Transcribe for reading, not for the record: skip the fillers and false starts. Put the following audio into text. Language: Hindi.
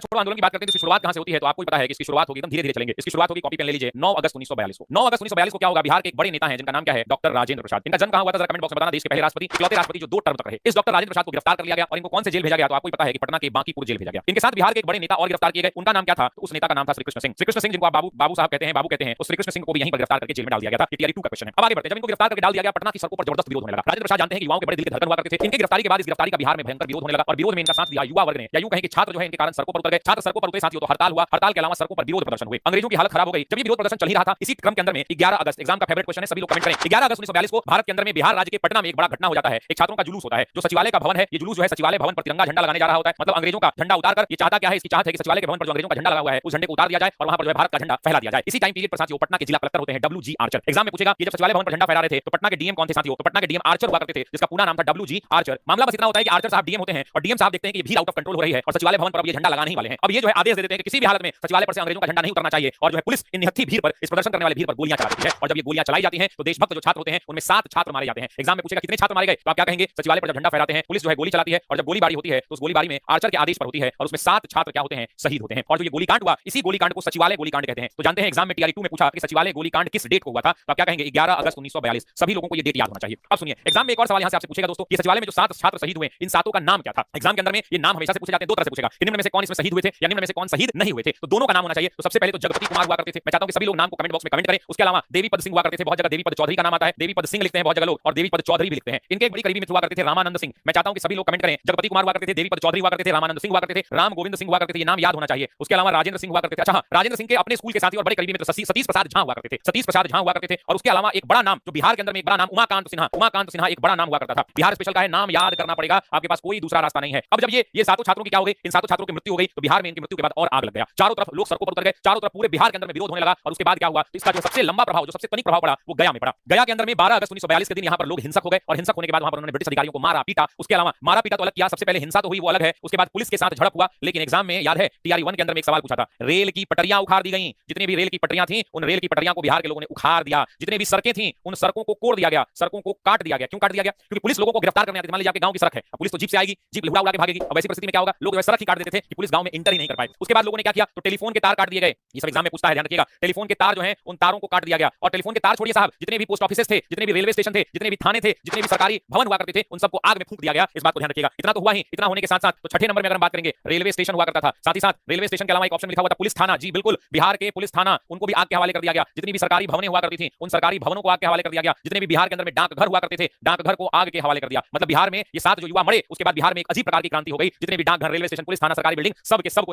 छोड़ो आंदोलन की बात करते हैं तो इसकी शुरुआत कहां से होती है, तो आपको पता है कि इसकी शुरुआत होगी, एकदम धीरे धीरे चलेंगे। इसकी शुरुआत होगी, कॉपी पेन ले लीजिए, 9 अगस्त 1942 को। 9 अगस्त 1942 को क्या होगा, बिहार के एक बड़े नेता हैं जिनका नाम क्या है, डॉक्टर राजेंद्र प्रसाद। इनका जन्म कहां हुआ था जरा कमेंट बॉक्स में बताना। देश के पहले राष्ट्रपति, इकलौते राष्ट्रपति जो 2 टर्म तक रहे। इस डॉक्टर राजेंद्र प्रसाद को गिरफ्तार कर लिया गया और इनको कौन से जेल भेजा गया, तो आपको पता है कि पटना के बांकीपुर जेल भेजा गया। इनके साथ बिहार के एक बड़े नेता और गिरफ्तार किए गए, उनका नाम क्या था, तो उस नेता का नाम था श्रीकृष्ण सिंह। श्रीकृष्ण सिंह जिनको आप बाबू बाबू साहब कहते हैं, बाबू कहते हैं, उस श्रीकृष्ण सिंह को भी यहीं पर गिरफ्तार करके जेल में डाल दिया गया था। टीआरई 2 का क्वेश्चन है। अब आगे बढ़ते हैं। जब इनको गिरफ्तार करके डाल दिया गया, पटना की सड़कों पर जबरदस्त विरोध होने लगा। राजेंद्र प्रसाद जानते हैं कि युवाओं के बड़े दिल की धड़कन हुआ करते थे। इनकी गिरफ्तारी के बाद इस गिरफ्तारी का बिहार में भयंकर विरोध होने लगा और विरोध में इनका साथ दिया युवा वर्ग ने, या यूं कहें कि छात्र जो है इनके कारण सड़कों पर उतर गए। छात्र सड़कों पर उतरे, साथियों तो हड़ताल हुआ। हड़ताल के अलावा सड़कों पर विरोध प्रदर्शन हुए। अंग्रेजों की हालत खराब हो गई। जब ये विरोध प्रदर्शन चल ही रहा था, इसी क्रम के अंदर में 11 अगस्त, एग्जाम का फेवरेट क्वेश्चन है, सभी लोग कमेंट करें। 11 अगस्त 1942 को भारत के अंदर में बिहार राज्य के पटना में एक बड़ा घटना हो जाता है। एक छात्रों का जुलूस होता है, जो सचिवालय का भवन है, ये जुलूस जो है सचिवालय भवन पर तिरंगा झंडा लगाने जा रहा होता है। मतलब अंग्रेजों का झंडा उतारकर, ये चाहता क्या है, इसकी चाहत है कि सचिवालय के भवन पर जो अंग्रेजों का झंडा लगा हुआ है, उस झंडे को उतार दिया जाए और वहां पर जो है भारत का झंडा फहरा दिया जाए। इसी टाइम पीरियड पर साथियों पटना के जिला कलेक्टर होते हैं डब्ल्यू जी आर्चर। एग्जाम में पूछेगा, ये जब सचिवालय भवन पर झंडा फहरा रहे थे तो पटना के डीएम कौन थे साथियों, तो पटना के डीएम आर्चर हुआ करते थे, जिसका पूरा नाम था डब्ल्यू जी आर्चर। मामला बस इतना होता है कि आर्चर साहब डीएम होते हैं और डीएम साहब देखते हैं कि ये भीड़ आउट ऑफ कंट्रोल हो रही है और सचिवालय भवन पर अब ये झंडा लगाने ही वाले हैं। अब ये जो है आदेश दे देते हैं कि किसी भी हालत में सचिवालय पर से अंग्रेजों का झंडा नहीं उतरना चाहिए और जो है पुलिस इन निहत्थी भीड़ पर, इस प्रदर्शन करने वाले भीड़ पर गोलियां चला देती है। और जब ये गोलियां चलाई जाती हैं तो देशभक्त जो छात्र होते हैं उनमें 7 छात्र मारे जाते हैं। एग्जाम में पूछेगा कितने छात्र मारे गए, तो आप क्या कहेंगे, सचिवालय पर जब झंडा फहराते हैं पुलिस जो है गोली चलाती है और जब गोलीबारी होती है तो उस गोलीबारी में आर्चर के आदेश पर होती है और उसमें 7 छात्र क्या होते हैं, शहीद होते हैं। और जो ये गोलीकांड हुआ, इसी गोलीकांड को सचिवालय गोलीकांड कहते हैं। तो जानते हैं एग्जाम में टीआरई 2 में पूछा कि सचिवालय गोलीकांड किस डेट को हुआ था, तो आप क्या कहेंगे, 11 अगस्त 1942। सभी लोगों को ये डेट याद होना चाहिए। अब सुनिए, एग्जाम में एक और सवाल यहां से आपसे पूछेगा दोस्तों, ये सचिवालय में जो 7 छात्र शहीद हुए, इन 7 का नाम क्या था। एग्जाम के अंदर में ये नाम हमेशा से पूछे जाते हैं, 2 तरह से पूछेगा, निम्न में से कौन इसमें शहीद हुए थे या निम्न में से कौन शहीद नहीं हुए थे। तो दोनों का नाम होना चाहिए। तो सबसे पहले तो जगपति कुमार हुआ करते थे। मैं चाहता हूं कि सभी लोग नाम को कमेंट बॉक्स में कमेंट करें। उसके अलावा देवीपद सिंह हुआ करते थे, बहुत जगह देवीपद चौधरी का नाम आता है, देवीपद सिंह लिखते हैं बहुत जगह लोग, और देवीपद चौधरी भी लिखते हैं। इनके एक बड़ी करीबी मित्र हुआ करते थे रामानंद सिंह। मैं चाहता हूं कि सभी लोग कमेंट करें, जगपति कुमार हुआ करते थे, देवीपद चौधरी हुआ करते थे, रामानंद सिंह हुआ करते थे, राम गोविंद सिंह हुआ करते थे, ये नाम याद होना चाहिए। उसके अलावा राजेंद्र सिंह हुआ करते थे। अच्छा, राजेंद्र सिंह के अपने स्कूल के साथी और बड़े करीबी मित्र सतीश प्रसाद झा हुआ करते थे, सतीश प्रसाद झा हुआ करते थे। और उसके अलावा एक बड़ा नाम जो बिहार के अंदर में एक बड़ा नाम, उमाकांत सिन्हा, उमाकांत सिन्हा एक बड़ा नाम हुआ करता था। बिहार स्पेशल का है, नाम याद करना पड़ेगा, आपके पास कोई दूसरा रास्ता नहीं है। अब जब ये 7 छात्रों की क्या हो गई, इन 7 छात्रों की मृत्यु हो गई, तो बिहार में इनकी मृत्यु के बाद और आग लग गया। चारों तरफ लोग सड़कों पर उतर गए, चारों तरफ पूरे बिहार के अंदर में विरोध होने लगा। और उसके बाद क्या हुआ, तो इसका जो सबसे लंबा प्रभाव, जो सबसे तनिक प्रभाव पड़ा, वो गया में पड़ा। गया के अंदर में 12 अगस्त 1942 के दिन यहाँ पर लोग हिंसक हो गए और हिंसक होने के बाद वहां पर उन्होंने ब्रिटिश अधिकारियों को मारा पीटा। उसके अलावा मारा पीटा तो अलग किया, सबसे पहले हिंसा तो हुई, वो अलग है। उसके बाद पुलिस के साथ झड़प हुआ। लेकिन एग्जाम में याद है टीआरई 1 के अंदर में एक सवाल पूछा था, रेल की पटरियां उखाड़ दी गई। जितनी भी रेल की पटरियां थी, उन रेल की पटरियां को बिहार के लोगों ने उखाड़ दिया। जितने भी सड़कें थी, उन सड़कों को कोड़ दिया गया, सड़कों को काट दिया गया। क्यों काट दिया गया, क्योंकि पुलिस लोगों को गिरफ्तार करने आती थी। मान लीजिए आपके गांव की सड़क है, पुलिस तो जीप से आएगी, जीप उड़ा उड़ा के भागेगी। अब ऐसी परिस्थिति में क्या होगा, लोग सड़क ही काट देते थे कि पुलिस गांव में इंटर ही नहीं कर पाए। उसके बाद लोगों ने क्या किया, तो टेलीफोन के तार काट दिए गए। ये सब एग्जाम में पूछता है, ध्यान रखिएगा। टेलीफोन के तार जो है, उन तारों को काट दिया गया। और टेलीफोन के तार छोड़िए साहब, जितने भी पोस्ट ऑफिसेस थे, जितने भी रेलवे स्टेशन थे, जितने भी थाने थे, जितने भी सरकारी भवन हुआ करते थे, उन सबको आग में फूंक दिया गया। इस बात को ध्यान रखिएगा। इतना तो हुआ ही, इतना होने के साथ साथ तो छठे नंबर में अगर हम बात करेंगे, रेलवे स्टेशन हुआ करता था। साथ ही साथ रेलवे स्टेशन के अलावा एक ऑप्शन लिखा हुआ था पुलिस थाना। जी बिल्कुल, बिहार के पुलिस थाना, उनको भी आग के हवाले कर दिया गया। जितनी भी सरकारी भवनें हुआ करती थी, उन सरकारी भवनों को आग के हवाले कर दिया गया। जितने भी बिहार के अंदर में डाकघर हुआ करते थे, डाकघर को आग के हवाले कर दिया। मतलब बिहार में ये 7 जो युवा मरे, उसके बाद बिहार में एक अजीब प्रकार की क्रांति हो गई। जितने भी डाकघर, रेलवे स्टेशन, पुलिस थाना, सरकारी बिल्डिंग, सब के सब